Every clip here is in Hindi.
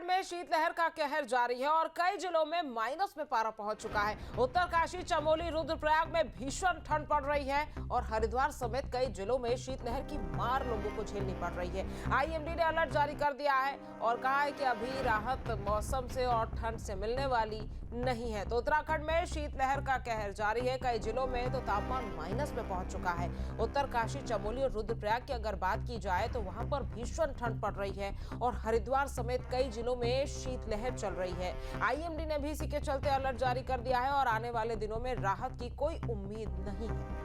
उत्तराखंड में शीतलहर का कहर जारी है और कई जिलों में माइनस में पारा पहुंच चुका है। उत्तरकाशी, चमोली, रुद्रप्रयाग में भीषण ठंड पड़ रही है और हरिद्वार समेत कई जिलों में शीतलहर की मार लोगों को झेलनी पड़ रही है। आईएमडी ने अलर्ट जारी कर दिया है और कहा है कि अभी राहत मौसम से और ठंड से मिलने वाली नहीं है। तो उत्तराखंड में शीतलहर का कहर जारी है, कई जिलों में तो तापमान माइनस में पहुंच चुका है। उत्तरकाशी, चमोली और रुद्रप्रयाग की अगर बात की जाए तो वहां पर भीषण ठंड पड़ रही है और हरिद्वार समेत कई जिलों में शीतलहर चल रही है। आईएमडी ने भी इसी के चलते अलर्ट जारी कर दिया है और आने वाले दिनों में राहत की कोई उम्मीद नहीं है।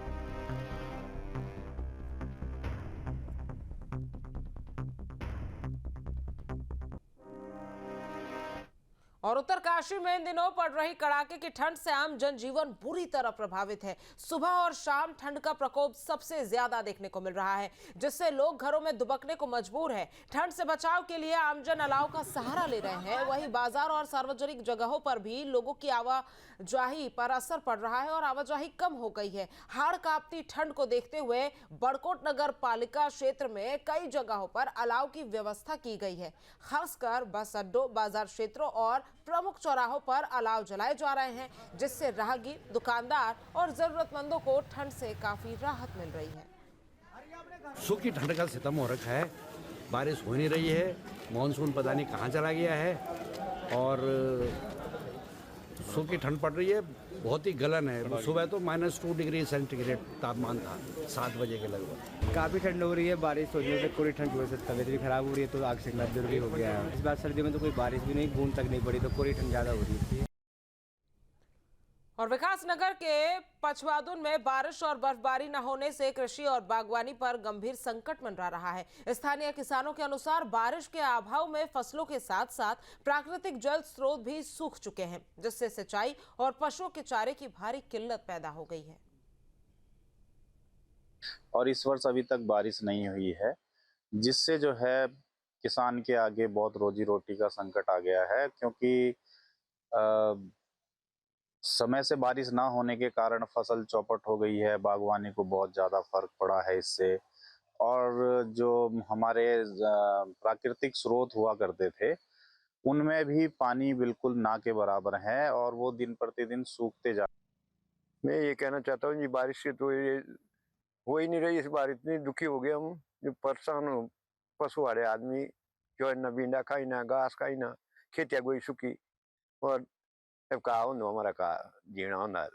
और उत्तरकाशी में इन दिनों पड़ रही कड़ाके की ठंड से आम जनजीवन बुरी तरह प्रभावित है। सुबह और शाम ठंड का प्रकोप सबसे ज्यादा देखने को मिल रहा है, जिससे लोग घरों में दुबकने को मजबूर है। ठंड से बचाव के लिए आमजन अलाव का सहारा ले रहे हैं। वहीं बाजार और सार्वजनिक जगहों पर भी लोगों की आवाजाही पर असर पड़ रहा है और आवाजाही कम हो गई है। हाड़ कांपती ठंड को देखते हुए बड़कोट नगर पालिका क्षेत्र में कई जगहों पर अलाव की व्यवस्था की गई है। खासकर बस अड्डों, बाजार क्षेत्रों और प्रमुख चौराहों पर अलाव जलाए जा रहे हैं, जिससे राहगीर, दुकानदार और जरूरतमंदों को ठंड से काफी राहत मिल रही है। सूखी ठंड का सितम हो रखा है, बारिश हो नहीं रही है, मानसून पता नहीं कहाँ चला गया है और सूखी ठंड पड़ रही है, बहुत ही गलन है। सुबह तो -2 डिग्री सेंटीग्रेड तापमान था 7 बजे के लगभग। काफ़ी ठंड हो रही है, बारिश हो रही है, कोई ठंड की वजह से तबीयत भी खराब हो रही है, तो आग सेकना जरूरी हो गया है। इस बार सर्दी में तो कोई बारिश भी नहीं, बूंद तक नहीं पड़ी, तो कोई ठंड ज़्यादा हो रही है। और विकासनगर के पचवादुन में बारिश और बर्फबारी न होने से कृषि और बागवानी पर गंभीर संकट मंडरा रहा है। स्थानीय किसानों के अनुसार बारिश के अभाव में फसलों के साथ साथ प्राकृतिक जल स्रोत भी सूख चुके हैं, जिससे सिंचाई और पशुओं के चारे की भारी किल्लत पैदा हो गई है। और इस वर्ष अभी तक बारिश नहीं हुई है, जिससे जो है किसान के आगे बहुत रोजी रोटी का संकट आ गया है, क्योंकि समय से बारिश ना होने के कारण फसल चौपट हो गई है। बागवानी को बहुत ज़्यादा फर्क पड़ा है इससे। और जो हमारे प्राकृतिक स्रोत हुआ करते थे, उनमें भी पानी बिल्कुल ना के बराबर है और वो दिन प्रतिदिन सूखते जा। मैं ये कहना चाहता हूँ, ये बारिश से तो ये हो ही नहीं रही। इस बार इतनी दुखी हो गए हम, जो परेशान हो, पशु वाले आदमी जो है, ना बींडा खाई, ना घास खाई, ना खेतिया गोई सूखी, और अब कहा हमारा का जीना होना है।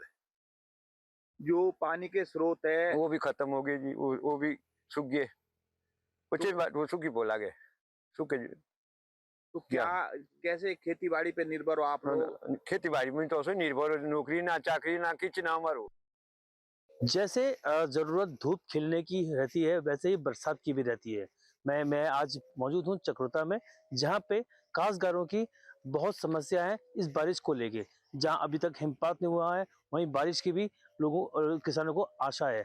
जो पानी के स्रोत है वो भी खत्म हो गए जी, वो भी सूख गए। कुछ वो सूखी बोला गए, सूखे। तो क्या कैसे खेती बाड़ी पे निर्भर हो आप लोग? खेती बाड़ी में तो निर्भर, नौकरी ना चाकरी ना किच ना हमारो। जैसे जरूरत धूप खिलने की रहती है, वैसे ही बरसात की भी रहती है। मैं आज मौजूद हूँ चक्रोता में, जहाँ पे काश्तकारों की बहुत समस्या है इस बारिश को लेके। जहाँ अभी तक हिमपात नहीं हुआ है, वहीं बारिश की भी लोगों और किसानों को आशा है।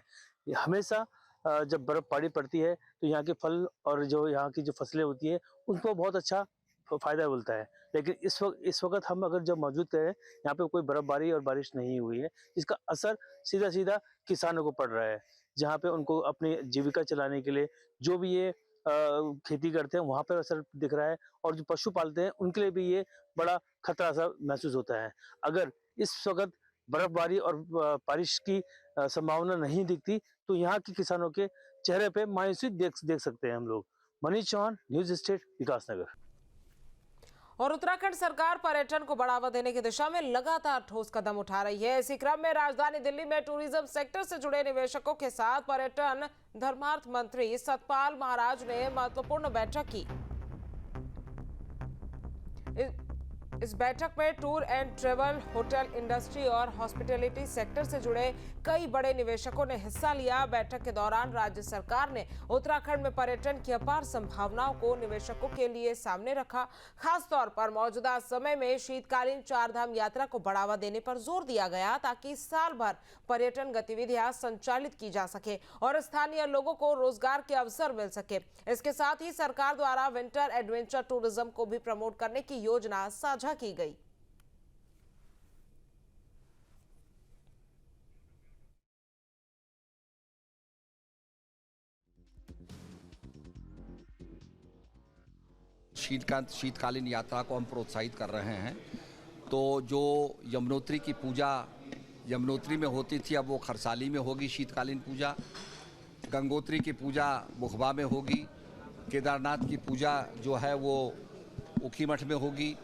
हमेशा जब बर्फबारी पड़ती है तो यहाँ के फल और जो यहाँ की जो फसलें होती है, उनको बहुत अच्छा फायदा मिलता है। लेकिन इस वक्त हम अगर जब मौजूद हैं, यहाँ पे कोई बर्फबारी और बारिश नहीं हुई है, इसका असर सीधा सीधा किसानों को पड़ रहा है। जहाँ पे उनको अपनी जीविका चलाने के लिए जो भी ये खेती करते हैं, वहाँ पर असर दिख रहा है, और जो पशु पालते हैं उनके लिए भी ये बड़ा खतरा सा महसूस होता है। अगर इस वक्त बर्फबारी और बारिश की संभावना नहीं दिखती, तो यहाँ के किसानों के चेहरे पे मायूसी देख सकते हैं हम लोग। Manish Chauhan, News State, Vikasnagar. और उत्तराखंड सरकार पर्यटन को बढ़ावा देने की दिशा में लगातार ठोस कदम उठा रही है। इसी क्रम में राजधानी दिल्ली में टूरिज्म सेक्टर से जुड़े निवेशकों के साथ पर्यटन धर्मार्थ मंत्री सतपाल महाराज ने महत्वपूर्ण बैठक की। इस बैठक में tour and travel, hotel industry और हॉस्पिटैलिटी सेक्टर से जुड़े कई बड़े निवेशकों ने हिस्सा लिया। बैठक के दौरान राज्य सरकार ने उत्तराखंड में पर्यटन की अपार संभावनाओं को निवेशकों के लिए सामने रखा। खास तौर पर मौजूदा समय में शीतकालीन 4 धाम यात्रा को बढ़ावा देने पर जोर दिया गया, ताकि साल भर पर्यटन गतिविधियां संचालित की जा सके और स्थानीय लोगों को रोजगार के अवसर मिल सके। इसके साथ ही सरकार द्वारा विंटर एडवेंचर टूरिज्म को भी प्रमोट करने की योजना साझा की गई। शीतकालीन यात्रा को हम प्रोत्साहित कर रहे हैं। तो जो यमुनोत्री की पूजा यमुनोत्री में होती थी, अब वो खरसाली में होगी शीतकालीन पूजा। गंगोत्री की पूजा मुखबा में होगी। केदारनाथ की पूजा जो है वो ऊखीमठ में होगी,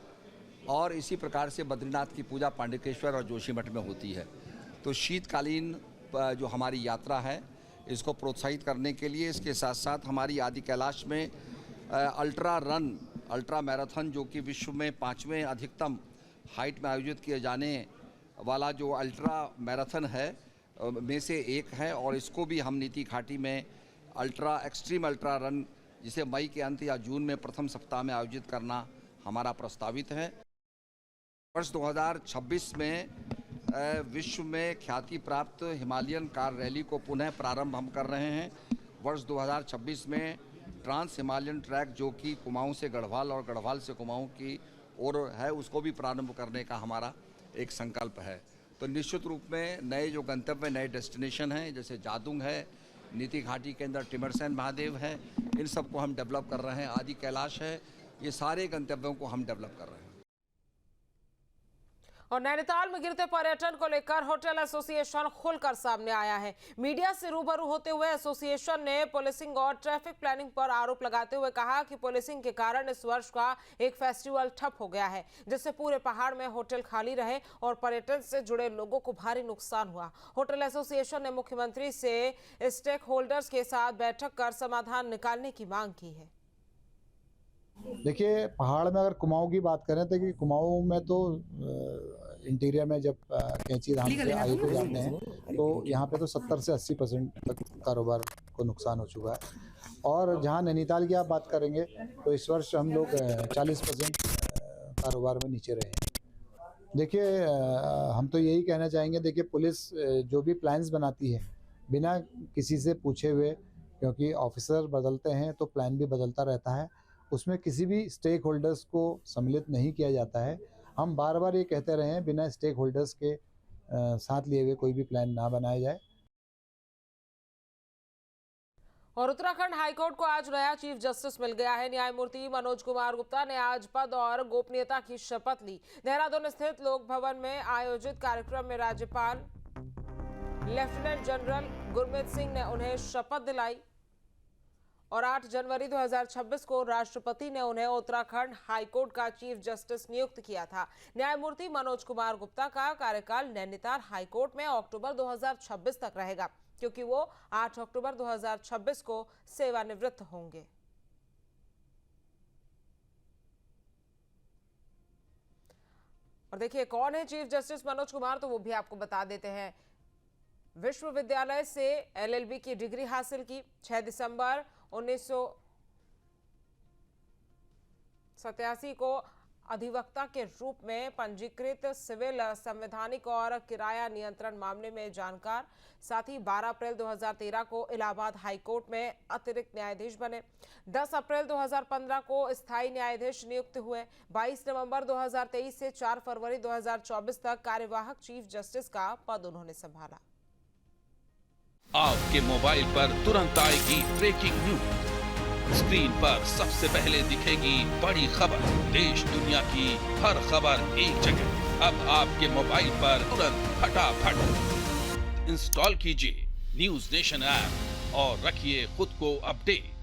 और इसी प्रकार से बद्रीनाथ की पूजा पांडुकेश्वर और जोशीमठ में होती है। तो शीतकालीन जो हमारी यात्रा है इसको प्रोत्साहित करने के लिए, इसके साथ साथ हमारी आदि कैलाश में अल्ट्रा मैराथन, जो कि विश्व में 5वें अधिकतम हाइट में आयोजित किया जाने वाला जो अल्ट्रा मैराथन है में से एक है, और इसको भी हम नीति घाटी में एक्सट्रीम अल्ट्रा रन, जिसे मई के अंत या जून में प्रथम सप्ताह में आयोजित करना हमारा प्रस्तावित है। वर्ष 2026 में विश्व में ख्याति प्राप्त हिमालयन कार रैली को पुनः प्रारंभ हम कर रहे हैं। वर्ष 2026 में ट्रांस हिमालयन ट्रैक, जो कि कुमाऊं से गढ़वाल और गढ़वाल से कुमाऊं की ओर है, उसको भी प्रारंभ करने का हमारा एक संकल्प है। तो निश्चित रूप में नए जो गंतव्य, नए डेस्टिनेशन हैं, जैसे जादुंग है, नीति घाटी के अंदर टिमरसैन महादेव है, इन सबको हम डेवलप कर रहे हैं। आदि कैलाश है, ये सारे गंतव्यों को हम डेवलप कर रहे हैं। और नैनीताल में गिरते पर्यटन को लेकर होटल एसोसिएशन खुलकर सामने आया है। मीडिया से रूबरू होते हुए एसोसिएशन ने पुलिसिंग और ट्रैफिक प्लानिंग पर आरोप लगाते हुए कहा कि पुलिसिंग के कारण इस वर्ष का एक फेस्टिवल ठप हो गया है, जिससे पूरे पहाड़ में होटल खाली रहे और पर्यटन से जुड़े लोगों को भारी नुकसान हुआ। होटल एसोसिएशन ने मुख्यमंत्री से स्टेक होल्डर्स के साथ बैठक कर समाधान निकालने की मांग की है। देखिए, पहाड़ में अगर कुमाऊं की बात करें तो कि कुमाऊं में तो इंटीरियर में जब कैंची धाम से आगे को जाते हैं तो यहाँ पे तो 70 से 80% तक कारोबार को नुकसान हो चुका है। और जहाँ नैनीताल की आप बात करेंगे तो इस वर्ष हम लोग 40% कारोबार में नीचे रहे हैं। देखिए, हम तो यही कहना चाहेंगे, देखिए पुलिस जो भी प्लान्स बनाती है बिना किसी से पूछे हुए, क्योंकि ऑफिसर बदलते हैं तो प्लान भी बदलता रहता है, उसमें किसी भी स्टेक होल्डर्स को सम्मिलित नहीं किया जाता है। हम बार बार ये कहते रहे हैं, बिना स्टेक होल्डर्स के साथ लिए हुए कोई भी प्लान ना बनाया जाए। और उत्तराखंड हाईकोर्ट को आज नया चीफ जस्टिस मिल गया है। न्यायमूर्ति मनोज कुमार गुप्ता ने आज पद और गोपनीयता की शपथ ली। देहरादून स्थित लोक भवन में आयोजित कार्यक्रम में राज्यपाल लेफ्टिनेंट जनरल गुरमीत सिंह ने उन्हें शपथ दिलाई और 8 जनवरी 2026 को राष्ट्रपति ने उन्हें उत्तराखंड हाईकोर्ट का चीफ जस्टिस नियुक्त किया था। न्यायमूर्ति मनोज कुमार गुप्ता का कार्यकाल नैनीताल हाईकोर्ट में अक्टूबर 2026 तक रहेगा, क्योंकि वो 8 अक्टूबर 2026 को सेवानिवृत्त होंगे। और देखिए कौन है चीफ जस्टिस मनोज कुमार, तो वो भी आपको बता देते हैं। विश्वविद्यालय से एलएलबी की डिग्री हासिल की। 6 दिसंबर 1987 को अधिवक्ता के रूप में पंजीकृत, सिविल, संवैधानिक और किराया नियंत्रण मामले में जानकार। साथ ही 12 अप्रैल 2013 को इलाहाबाद हाईकोर्ट में अतिरिक्त न्यायाधीश बने। 10 अप्रैल 2015 को स्थायी न्यायाधीश नियुक्त हुए। 22 नवंबर 2023 से 4 फरवरी 2024 तक कार्यवाहक चीफ जस्टिस का पद उन्होंने संभाला। आपके मोबाइल पर तुरंत आएगी ब्रेकिंग न्यूज। स्क्रीन पर सबसे पहले दिखेगी बड़ी खबर। देश दुनिया की हर खबर एक जगह। अब आपके मोबाइल पर तुरंत फटाफट इंस्टॉल कीजिए न्यूज नेशन ऐप और रखिए खुद को अपडेट।